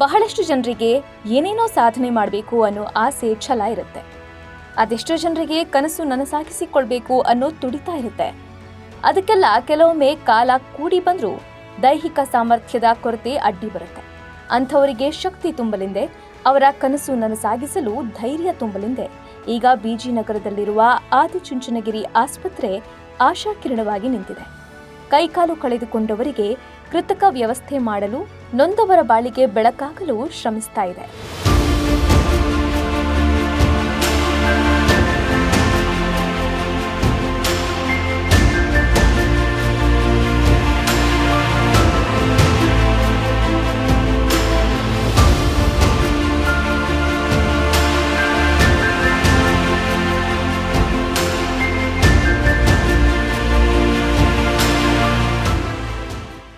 ಬಹಳಷ್ಟು ಜನರಿಗೆ ಏನೇನೋ ಸಾಧನೆ ಮಾಡಬೇಕು ಅನ್ನೋ ಆಸೆ ಛಲ ಇರುತ್ತೆ. ಅದೆಷ್ಟೋ ಜನರಿಗೆ ಕನಸು ನನಸಾಗಿಸಿಕೊಳ್ಬೇಕು ಅನ್ನೋ ತುಡಿತಾ ಇರುತ್ತೆ. ಅದಕ್ಕೆಲ್ಲ ಕೆಲವೊಮ್ಮೆ ಕಾಲ ಕೂಡಿ ಬಂದರೂ ದೈಹಿಕ ಸಾಮರ್ಥ್ಯದ ಕೊರತೆ ಅಡ್ಡಿ ಬರುತ್ತೆ. ಅಂಥವರಿಗೆ ಶಕ್ತಿ ತುಂಬಲೆಂದೇ, ಅವರ ಕನಸು ನನಸಾಗಿಸಲು ಧೈರ್ಯ ತುಂಬಲೆಂದೇ ಈಗ ಬಿಜಿನಗರದಲ್ಲಿರುವ ಆದಿಚುಂಚನಗಿರಿ ಆಸ್ಪತ್ರೆ ಆಶಾಕಿರಣವಾಗಿ ನಿಂತಿದೆ. ಕೈಕಾಲು ಕಳೆದುಕೊಂಡವರಿಗೆ ಕೃತಕ ವ್ಯವಸ್ಥೆ ಮಾಡಲು, ನೊಂದವರ ಬಾಳಿಗೆ ಬೆಳಕಾಗಲು ಶ್ರಮಿಸ್ತಾ ಇದೆ.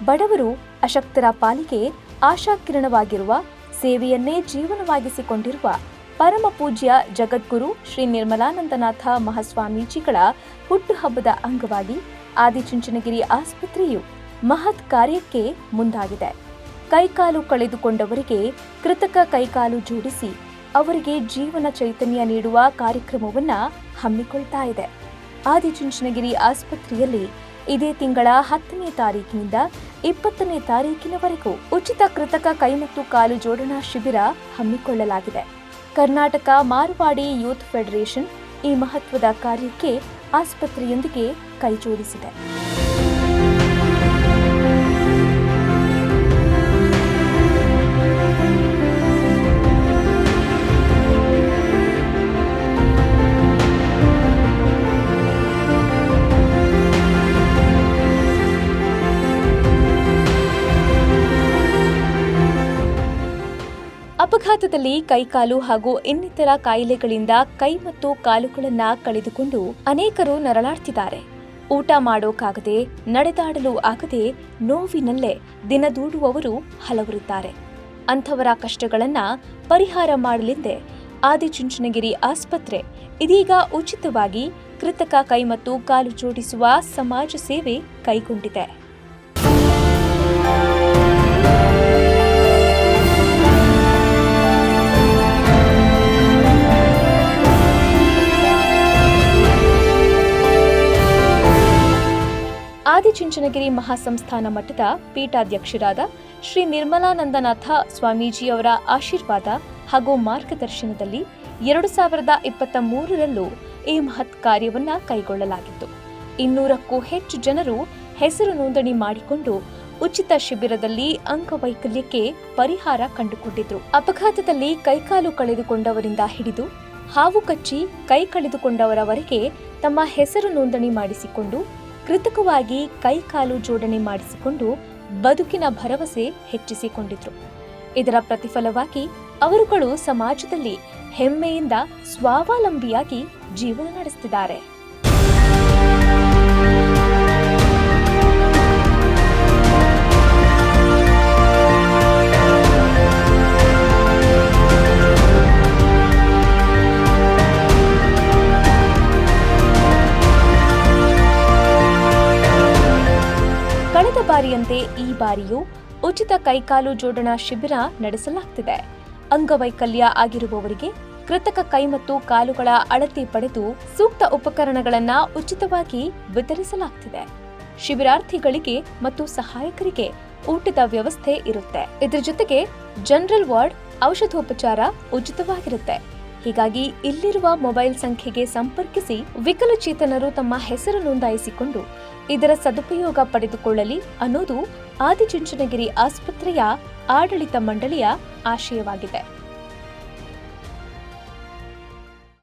ಬಡವರು, ಅಶಕ್ತರ ಪಾಲಿಗೆ ಆಶಾಕಿರಣವಾಗಿರುವ, ಸೇವೆಯನ್ನೇ ಜೀವನವಾಗಿಸಿಕೊಂಡಿರುವ ಪರಮ ಪೂಜ್ಯ ಜಗದ್ಗುರು ಶ್ರೀ ನಿರ್ಮಲಾನಂದನಾಥ ಮಹಾಸ್ವಾಮೀಜಿಗಳ ಹುಟ್ಟುಹಬ್ಬದ ಅಂಗವಾಗಿ ಆದಿಚುಂಚನಗಿರಿ ಆಸ್ಪತ್ರೆಯು ಮಹತ್ ಕಾರ್ಯಕ್ಕೆ ಮುಂದಾಗಿದೆ. ಕೈಕಾಲು ಕಳೆದುಕೊಂಡವರಿಗೆ ಕೃತಕ ಕೈಕಾಲು ಜೋಡಿಸಿ ಅವರಿಗೆ ಜೀವನ ಚೈತನ್ಯ ನೀಡುವ ಕಾರ್ಯಕ್ರಮವನ್ನು ಹಮ್ಮಿಕೊಳ್ತಾ ಇದೆ. ಆದಿಚುಂಚನಗಿರಿ ಆಸ್ಪತ್ರೆಯಲ್ಲಿ ಇದೇ ತಿಂಗಳ 10ನೇ ತಾರೀಕಿನಿಂದ 20ನೇ ತಾರೀಕಿನವರೆಗೂ ಉಚಿತ ಕೃತಕ ಕೈ ಮತ್ತು ಕಾಲು ಜೋಡಣಾ ಶಿಬಿರ ಹಮ್ಮಿಕೊಳ್ಳಲಾಗಿದೆ. ಕರ್ನಾಟಕ ಮಾರ್ವಾಡಿ ಯೂತ್ ಫೆಡರೇಷನ್ ಈ ಮಹತ್ವದ ಕಾರ್ಯಕ್ಕೆ ಆಸ್ಪತ್ರೆಯೊಂದಿಗೆ ಕೈಜೋಡಿಸಿದೆ. ಅಪಘಾತದಲ್ಲಿ ಕೈಕಾಲು ಹಾಗೂ ಇನ್ನಿತರ ಕಾಯಿಲೆಗಳಿಂದ ಕೈ ಮತ್ತು ಕಾಲುಗಳನ್ನು ಕಳೆದುಕೊಂಡು ಅನೇಕರು ನರಳಾಡ್ತಿದ್ದಾರೆ. ಊಟ ಮಾಡೋಕ್ಕಾಗದೆ, ನಡೆದಾಡಲು ಆಗದೆ ನೋವಿನಲ್ಲೇ ದಿನದೂಡುವವರು ಹಲವರಿದ್ದಾರೆ. ಅಂಥವರ ಕಷ್ಟಗಳನ್ನು ಪರಿಹಾರ ಮಾಡಲೆಂದೇ ಆದಿಚುಂಚನಗಿರಿ ಆಸ್ಪತ್ರೆ ಇದೀಗ ಉಚಿತವಾಗಿ ಕೃತಕ ಕೈ ಮತ್ತು ಕಾಲು ಜೋಡಿಸುವ ಸಮಾಜ ಸೇವೆ ಕೈಗೊಂಡಿದೆ. ಆದಿಚುಂಚನಗಿರಿ ಮಹಾಸಂಸ್ಥಾನ ಮಠದ ಪೀಠಾಧ್ಯಕ್ಷರಾದ ಶ್ರೀ ನಿರ್ಮಲಾನಂದನಾಥ ಸ್ವಾಮೀಜಿಯವರ ಆಶೀರ್ವಾದ ಹಾಗೂ ಮಾರ್ಗದರ್ಶನದಲ್ಲಿ 2023ರಲ್ಲೂ ಈ ಮಹತ್ ಕಾರ್ಯವನ್ನು ಕೈಗೊಳ್ಳಲಾಗಿತ್ತು. 200ಕ್ಕೂ ಹೆಚ್ಚು ಜನರು ಹೆಸರು ನೋಂದಣಿ ಮಾಡಿಕೊಂಡು ಉಚಿತ ಶಿಬಿರದಲ್ಲಿ ಅಂಗವೈಕಲ್ಯಕ್ಕೆ ಪರಿಹಾರ ಕಂಡುಕೊಂಡಿದ್ರು. ಅಪಘಾತದಲ್ಲಿ ಕೈಕಾಲು ಕಳೆದುಕೊಂಡವರಿಂದ ಹಿಡಿದು ಹಾವು ಕಚ್ಚಿ ಕೈ ಕಳೆದುಕೊಂಡವರವರೆಗೆ ತಮ್ಮ ಹೆಸರು ನೋಂದಣಿ ಮಾಡಿಸಿಕೊಂಡು ಕೃತಕವಾಗಿ ಕೈಕಾಲು ಜೋಡಣೆ ಮಾಡಿಸಿಕೊಂಡು ಬದುಕಿನ ಭರವಸೆ ಹೆಚ್ಚಿಸಿಕೊಂಡಿದ್ರು. ಇದರ ಪ್ರತಿಫಲವಾಗಿ ಅವರುಗಳು ಸಮಾಜದಲ್ಲಿ ಹೆಮ್ಮೆಯಿಂದ ಸ್ವಾವಲಂಬಿಯಾಗಿ ಜೀವನ ನಡೆಸುತ್ತಿದ್ದಾರೆ. ಕಳೆದ ಬಾರಿಯಂತೆ ಈ ಬಾರಿಯೂ ಉಚಿತ ಕೈಕಾಲು ಜೋಡಣಾ ಶಿಬಿರ ನಡೆಸಲಾಗುತ್ತಿದೆ. ಅಂಗವೈಕಲ್ಯ ಆಗಿರುವವರಿಗೆ ಕೃತಕ ಕೈ ಮತ್ತು ಕಾಲುಗಳ ಅಳತೆ ಪಡೆದು ಸೂಕ್ತ ಉಪಕರಣಗಳನ್ನು ಉಚಿತವಾಗಿ ವಿತರಿಸಲಾಗುತ್ತಿದೆ. ಶಿಬಿರಾರ್ಥಿಗಳಿಗೆ ಮತ್ತು ಸಹಾಯಕರಿಗೆ ಊಟದ ವ್ಯವಸ್ಥೆ ಇರುತ್ತೆ. ಇದರ ಜೊತೆಗೆ ಜನರಲ್ ವಾರ್ಡ್, ಔಷಧೋಪಚಾರ ಉಚಿತವಾಗಿರುತ್ತೆ. ಹೀಗಾಗಿ ಇಲ್ಲಿರುವ ಮೊಬೈಲ್ ಸಂಖ್ಯೆಗೆ ಸಂಪರ್ಕಿಸಿ ವಿಕಲಚೇತನರು ತಮ್ಮ ಹೆಸರು ನೋಂದಾಯಿಸಿಕೊಂಡು ಇದರ ಸದುಪಯೋಗ ಪಡೆದುಕೊಳ್ಳಲಿ ಅನ್ನೋದು ಆದಿಚುಂಚನಗಿರಿ ಆಸ್ಪತ್ರೆಯ ಆಡಳಿತ ಮಂಡಳಿಯ ಆಶಯವಾಗಿದೆ.